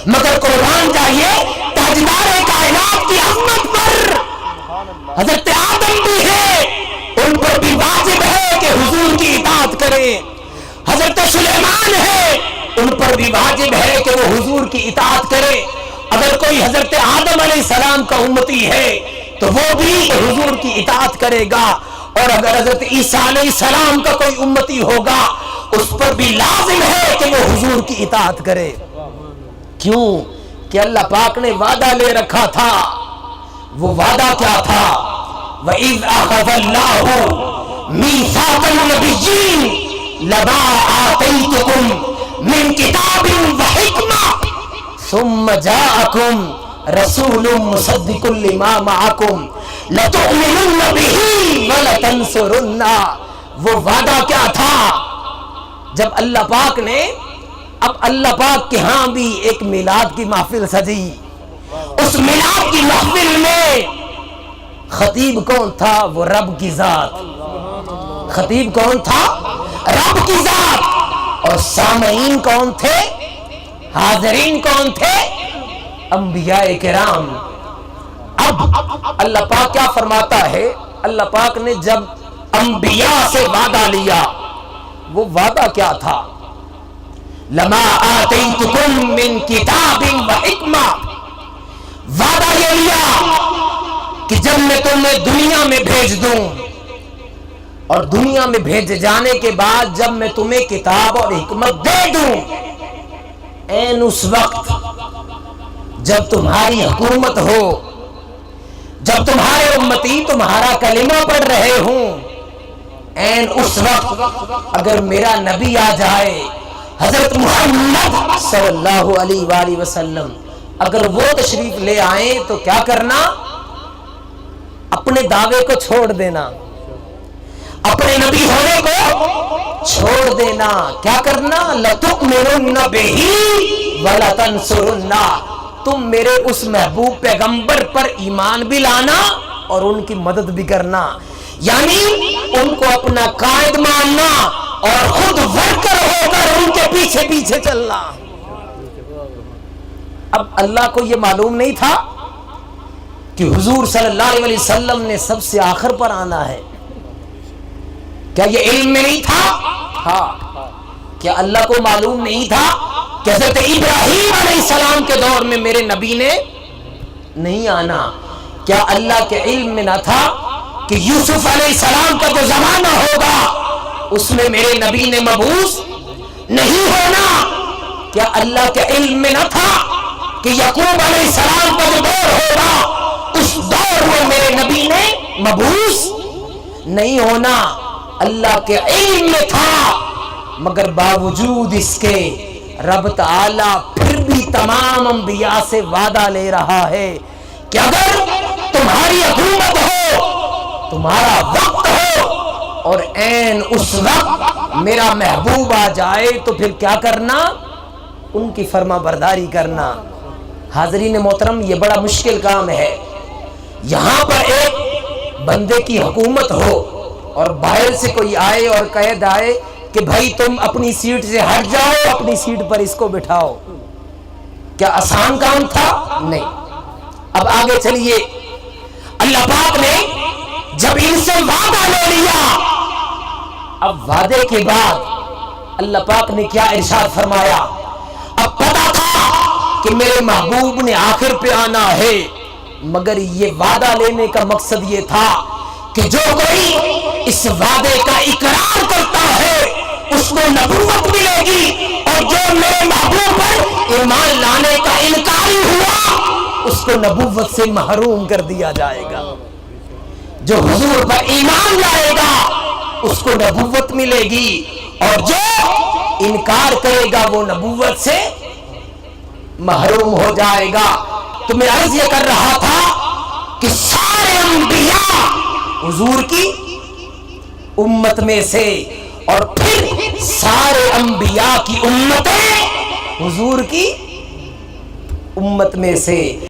مگر قربان جائیے تاجدار کائنات کی عظمت پر۔ حضرت آدم بھی ہے، ان پر بھی واجب ہے کہ حضور کی اطاعت کریں۔ حضرت سلیمان ہے، ان پر بھی واجب ہے کہ وہ حضور کی اطاعت کرے۔ اگر کوئی حضرت آدم علیہ السلام کا امتی ہے تو وہ بھی حضور کی اطاعت کرے گا، اور اگر حضرت عیسیٰ علیہ السلام کا کوئی امتی ہوگا اس پر بھی لازم ہے کہ وہ حضور کی اطاعت کرے۔ کیوں کہ اللہ پاک نے وعدہ لے رکھا تھا۔ وہ وعدہ کیا تھا؟ وَإِذْ أَخَذَ اللَّهُ مِيثَاقَ النَّبِيِّينَ لَمَا آتَيْتُكُم مِّن كِتَابٍ وَحِكْمَةٍ ثُمَّ جَاءَكُم رَّسُولٌ مُصَدِّقٌ لِّمَا مَعَكُمْ لَتُؤْمِنُنَّ بِهِ وَلَتَنصُرُنَّهُ۔ وہ وعدہ کیا تھا؟ جب اللہ پاک نے، اب اللہ پاک کے ہاں بھی ایک میلاد کی محفل سجی، اس میلاد کی محفل میں خطیب کون تھا؟ وہ رب کی ذات۔ خطیب کون تھا؟ رب کی ذات۔ اور سامعین کون تھے؟ حاضرین کون تھے؟ انبیاء کرام۔ اب اللہ پاک کیا فرماتا ہے؟ اللہ پاک نے جب انبیاء سے وعدہ لیا، وہ وعدہ کیا تھا؟ لما آتیتکم من کتاب و حکمہ۔ وعدہ یہ لیا کہ جب میں تمہیں دنیا میں بھیج دوں، اور دنیا میں بھیج جانے کے بعد جب میں تمہیں کتاب اور حکمت دے دوں، این اس وقت جب تمہاری حکومت ہو، جب تمہارے امتی تمہارا کلمہ پڑھ رہے ہوں، این اس وقت اگر میرا نبی آ جائے، حضرت محمد صلی اللہ علیہ وآلہ وسلم، اگر وہ تشریف لے آئیں تو کیا کرنا؟ اپنے دعوے کو چھوڑ دینا، اپنے نبی ہونے کو چھوڑ دینا۔ کیا کرنا؟ لَتُؤْمِنُنَّ بِهِ وَلَتَنصُرُنَّهُ۔ تم میرے اس محبوب پیغمبر پر ایمان بھی لانا اور ان کی مدد بھی کرنا، یعنی ان کو اپنا قائد ماننا اور خود ورکر ہو کر ان کے پیچھے پیچھے چلنا۔ اب اللہ کو یہ معلوم نہیں تھا کہ حضور صلی اللہ علیہ وسلم نے سب سے آخر پر آنا ہے؟ کیا یہ علم میں نہیں تھا؟ ہاں۔ کیا اللہ کو معلوم نہیں تھا کہ حضرت ابراہیم علیہ السلام کے دور میں میرے نبی نے نہیں آنا؟ کیا اللہ کے علم میں نہ تھا کہ یوسف علیہ السلام کا جو زمانہ ہوگا اس میں میرے نبی نے مبعوث نہیں ہونا؟ کیا اللہ کے علم میں نہ تھا کہ یعقوب علیہ السلام کا جو دور ہوگا اس دور میں میرے نبی نے مبعوث نہیں ہونا؟ اللہ کے علم میں تھا، مگر باوجود اس کے رب تعالی پھر بھی تمام انبیاء سے وعدہ لے رہا ہے کہ اگر تمہاری حکومت ہو، تمہارا وقت ہو، اور عین اس وقت میرا محبوب آ جائے تو پھر کیا کرنا؟ ان کی فرما برداری کرنا۔ حاضرین محترم، یہ بڑا مشکل کام ہے۔ یہاں پر ایک بندے کی حکومت ہو اور باہر سے کوئی آئے اور قید آئے کہ بھائی تم اپنی سیٹ سے ہٹ جاؤ، اپنی سیٹ پر اس کو بٹھاؤ، کیا آسان کام تھا؟ نہیں۔ اب آگے چلیے، اللہ پاک نے جب ان سے وعدہ لے لیا، اب وعدے کے بعد اللہ پاک نے کیا ارشاد فرمایا؟ اب پتا تھا کہ میرے محبوب نے آخر پہ آنا ہے، مگر یہ وعدہ لینے کا مقصد یہ تھا کہ جو کوئی اس وعدے کا اقرار کرتا ہے اس کو نبوت ملے گی، اور جو میرے محبوب پر ایمان لانے کا انکاری ہوا اس کو نبوت سے محروم کر دیا جائے گا۔ جو حضور پر ایمان لائے گا اس کو نبوت ملے گی، اور جو انکار کرے گا وہ نبوت سے محروم ہو جائے گا۔ تو میں عرض یہ کر رہا تھا کہ سارے انبیاء حضور کی امت میں سے، اور پھر سارے انبیاء کی امتیں حضور کی امت میں سے۔